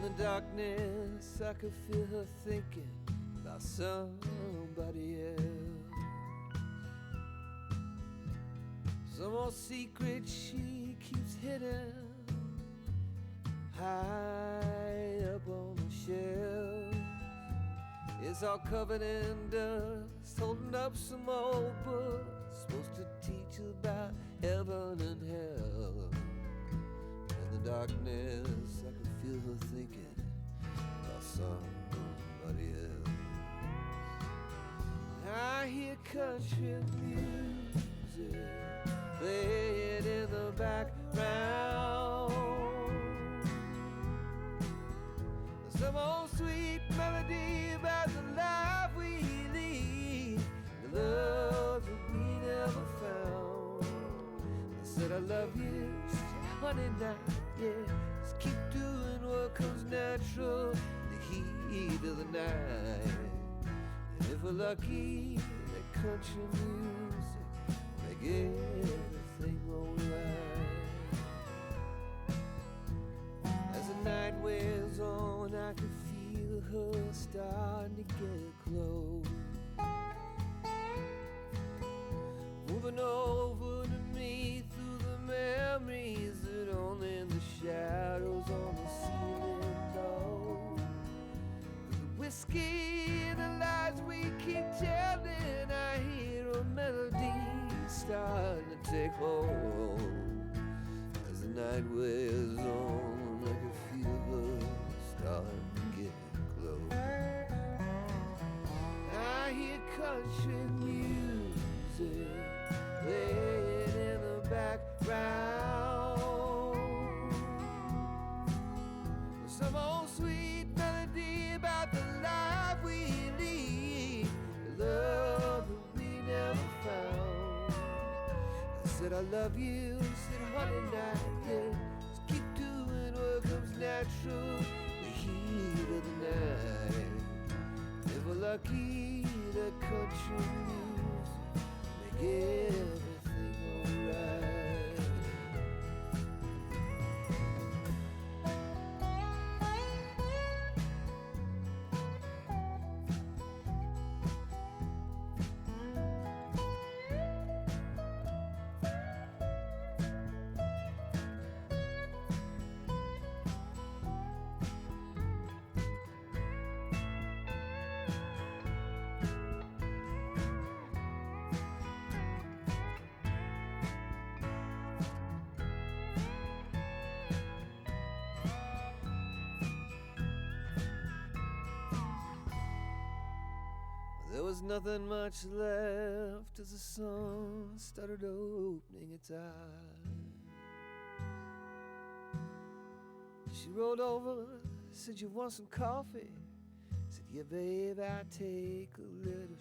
the darkness, I could feel her thinking about somebody else. Some old secret she keeps hidden high up on the shelf. It's all covered in dust, holding up some old books supposed to teach about heaven and hell. In the darkness, I could feel her thinking about somebody else. I hear country music playing in the background. Some old sweet melody about the life we lead, the love that we never found. I said I love you, she said honey now, yeah, just keep doing what comes natural in the heat of the night. And if we're lucky, that country music make everything alright. As the night wears on, I can feel her starting to get close, moving over to me through the memories that only the shadows on the ceiling know. The whiskey and the lies we keep telling, I hear a melody starting to take hold. As the night wears on, I can feel her starting to get close. I hear country music playing in the background. Some old sweet melody about the life we lead, the love that we never found. I said I love you, said honey now, yeah, just keep doing what comes natural in the heat of the night. If we're lucky, the country music make everything alright. There was nothing much left as the sun started opening its eyes. She rolled over, said, "You want some coffee?" I said, "Yeah, babe, I'll take a little